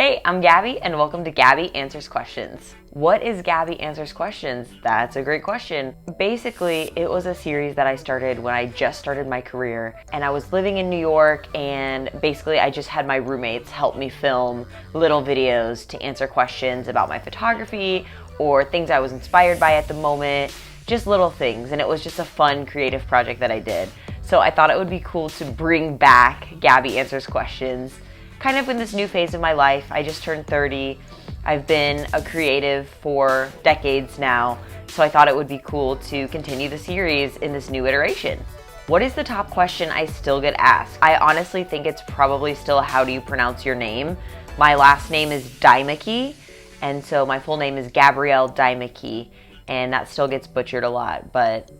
Hey, I'm Gabby and welcome to Gaby Answers Questions. What is Gaby Answers Questions? That's a great question. Basically, it was a series that I started when I just started my career and I was living in New York, and basically I just had my roommates help me film little videos to answer questions about my photography or things I was inspired by at the moment, just little things, and it was just a fun creative project that I did. So I thought it would be cool to bring back Gaby Answers Questions kind of in this new phase of my life. I just turned 30. I've been a creative for decades now, so I thought it would be cool to continue the series in this new iteration. What is the top question I still get asked? I honestly think it's probably still, how do you pronounce your name? My last name is Deimeke, and so my full name is Gabrielle Deimeke, and that still gets butchered a lot, but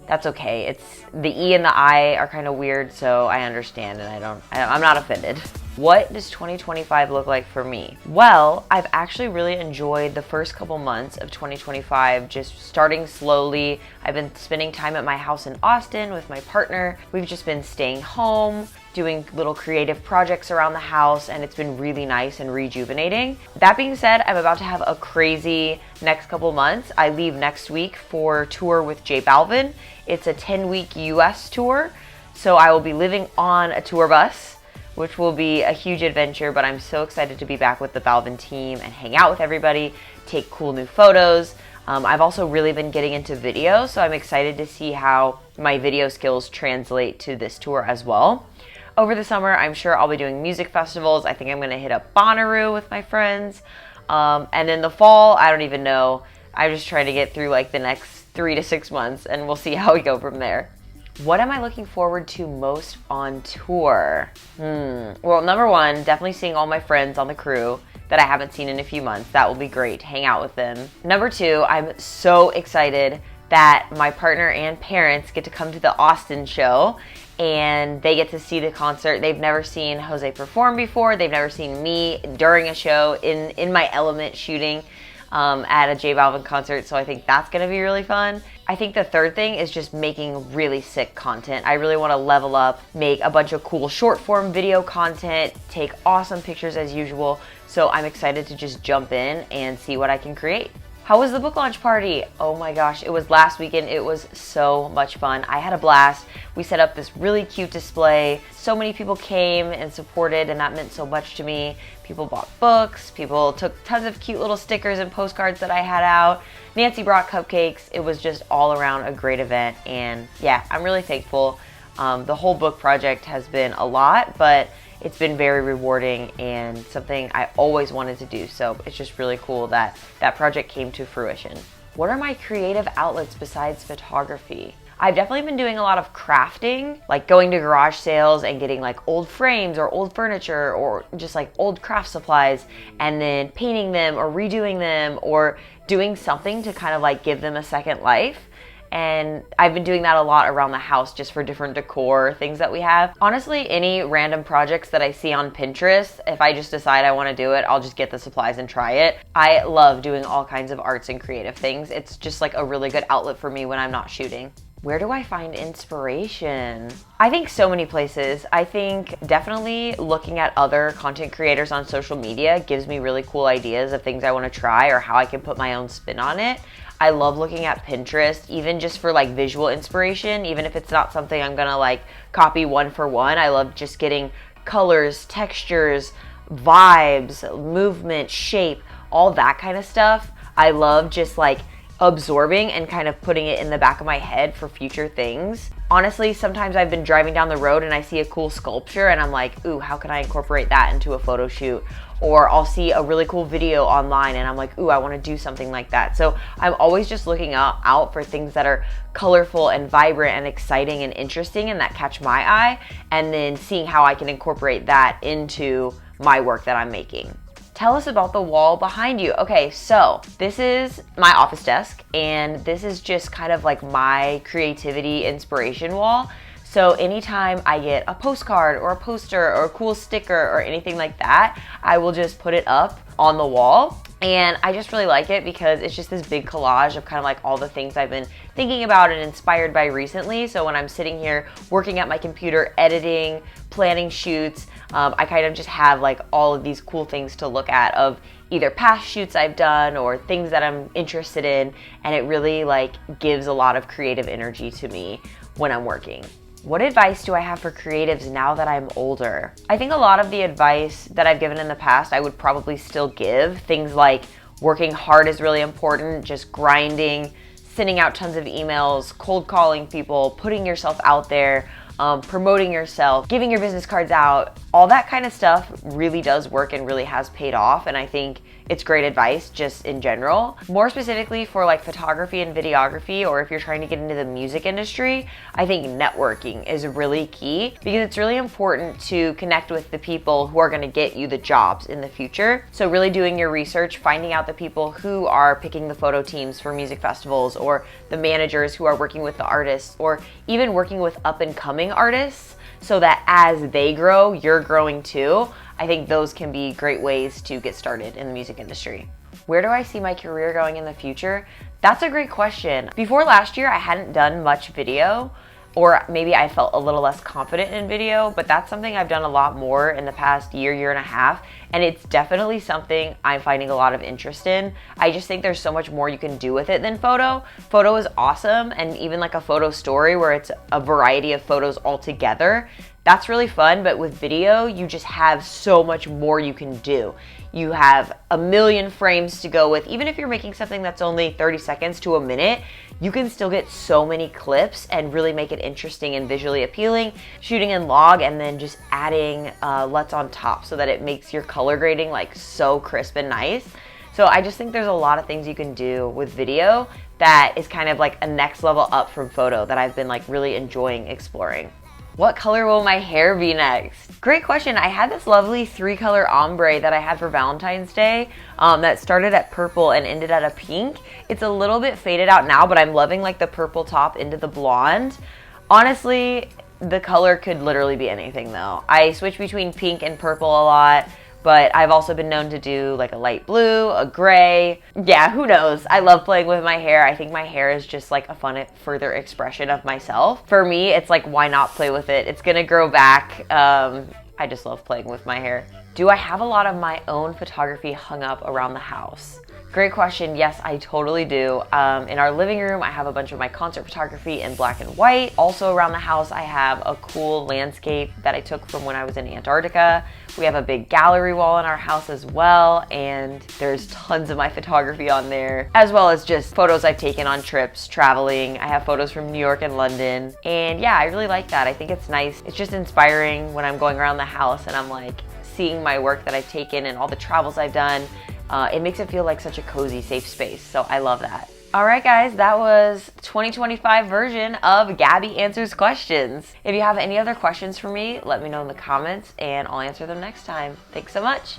that's okay. It's the E and the I are kind of weird, so I understand, and I'm not offended. What does 2025 look like for me? Well, I've actually really enjoyed the first couple months of 2025, just starting slowly. I've been spending time at my house in Austin with my partner. We've just been staying home, doing little creative projects around the house, and it's been really nice and rejuvenating. That being said, I'm about to have a crazy next couple months. I leave next week for a tour with J Balvin. It's a 10-week US tour, so I will be living on a tour bus, which will be a huge adventure, but I'm so excited to be back with the Balvin team and hang out with everybody, take cool new photos. I've also really been getting into video, so I'm excited to see how my video skills translate to this tour as well. Over the summer, I'm sure I'll be doing music festivals. I think I'm gonna hit up Bonnaroo with my friends. And then the fall, I don't even know. I'm just trying to get through like the next 3 to 6 months, and we'll see how we go from there. What am I looking forward to most on tour? Well, number one, definitely seeing all my friends on the crew that I haven't seen in a few months. That will be great, hang out with them. Number two, I'm so excited that my partner and parents get to come to the Austin show and they get to see the concert. They've never seen Jose perform before. They've never seen me during a show in my element shooting at a J Balvin concert, so I think that's gonna be really fun. I think the third thing is just making really sick content. I really want to level up, make a bunch of cool short form video content, take awesome pictures as usual, so I'm excited to just jump in and see what I can create. How was the book launch party? Oh my gosh, it was last weekend. It was so much fun. I had a blast. We set up this really cute display. So many people came and supported, and that meant so much to me. People bought books. People took tons of cute little stickers and postcards that I had out. Nancy brought cupcakes. It was just all around a great event, and yeah, I'm really thankful. The whole book project has been a lot, but it's been very rewarding and something I always wanted to do, so it's just really cool that that project came to fruition. What are my creative outlets besides photography? I've definitely been doing a lot of crafting, like going to garage sales and getting like old frames or old furniture or just like old craft supplies and then painting them or redoing them or doing something to kind of like give them a second life. And I've been doing that a lot around the house just for different decor things that we have. Honestly, any random projects that I see on Pinterest, if I just decide I want to do it, I'll just get the supplies and try it. I love doing all kinds of arts and creative things. It's just like a really good outlet for me when I'm not shooting. Where do I find inspiration? I think so many places. I think definitely looking at other content creators on social media gives me really cool ideas of things I want to try or how I can put my own spin on it. I love looking at Pinterest, even just for like visual inspiration, even if it's not something I'm gonna like copy one for one. I love just getting colors, textures, vibes, movement, shape, all that kind of stuff. I love just like absorbing and kind of putting it in the back of my head for future things. Honestly, sometimes I've been driving down the road and I see a cool sculpture and I'm like, ooh, how can I incorporate that into a photo shoot? Or I'll see a really cool video online and I'm like, ooh, I want to do something like that. So I'm always just looking out for things that are colorful and vibrant and exciting and interesting and that catch my eye, and then seeing how I can incorporate that into my work that I'm making. Tell us about the wall behind you. Okay, so this is my office desk, and this is just kind of like my creativity inspiration wall. So anytime I get a postcard or a poster or a cool sticker or anything like that, I will just put it up on the wall. And I just really like it because it's just this big collage of kind of like all the things I've been thinking about and inspired by recently. So when I'm sitting here working at my computer, editing, planning shoots, I kind of just have like all of these cool things to look at of either past shoots I've done or things that I'm interested in, and it really like gives a lot of creative energy to me when I'm working. What advice do I have for creatives now that I'm older? I think a lot of the advice that I've given in the past I would probably still give. Things like working hard is really important, just grinding, sending out tons of emails, cold calling people, putting yourself out there, promoting yourself, giving your business cards out. All that kind of stuff really does work and really has paid off, and I think it's great advice just in general. More specifically for like photography and videography, or if you're trying to get into the music industry, I think networking is really key because it's really important to connect with the people who are going to get you the jobs in the future. So really doing your research, finding out the people who are picking the photo teams for music festivals, or the managers who are working with the artists, or even working with up and coming artists, so that as they grow, you're growing too. I think those can be great ways to get started in the music industry. Where do I see my career going in the future? That's a great question. Before last year, I hadn't done much video, or maybe I felt a little less confident in video, but that's something I've done a lot more in the past year and a half, and it's definitely something I'm finding a lot of interest in. I just think there's so much more you can do with it than photo. Photo is awesome, and even like a photo story where it's a variety of photos all together, that's really fun, but with video, you just have so much more you can do. You have a million frames to go with. Even if you're making something that's only 30 seconds to a minute, you can still get so many clips and really make it interesting and visually appealing, shooting in log and then just adding LUTs on top so that it makes your color grading like so crisp and nice. So I just think there's a lot of things you can do with video that is kind of like a next level up from photo that I've been like really enjoying exploring. What color will my hair be next? Great question. I had this lovely 3-color ombre that I had for Valentine's Day that started at purple and ended at a pink. It's a little bit faded out now, but I'm loving like the purple top into the blonde. Honestly, the color could literally be anything though. I switch between pink and purple a lot, but I've also been known to do like a light blue, a gray. Yeah, who knows? I love playing with my hair. I think my hair is just like a fun further expression of myself. For me, it's like, why not play with it? It's gonna grow back. I just love playing with my hair. Do I have a lot of my own photography hung up around the house? Great question. Yes, I totally do. In our living room, I have a bunch of my concert photography in black and white. Also around the house, I have a cool landscape that I took from when I was in Antarctica. We have a big gallery wall in our house as well, and there's tons of my photography on there, as well as just photos I've taken on trips, traveling. I have photos from New York and London, and yeah, I really like that. I think it's nice. It's just inspiring when I'm going around the house and I'm like seeing my work that I've taken and all the travels I've done. It makes it feel like such a cozy, safe space, so I love that. All right, guys, that was 2025 version of Gaby Answers Questions. If you have any other questions for me, let me know in the comments, and I'll answer them next time. Thanks so much.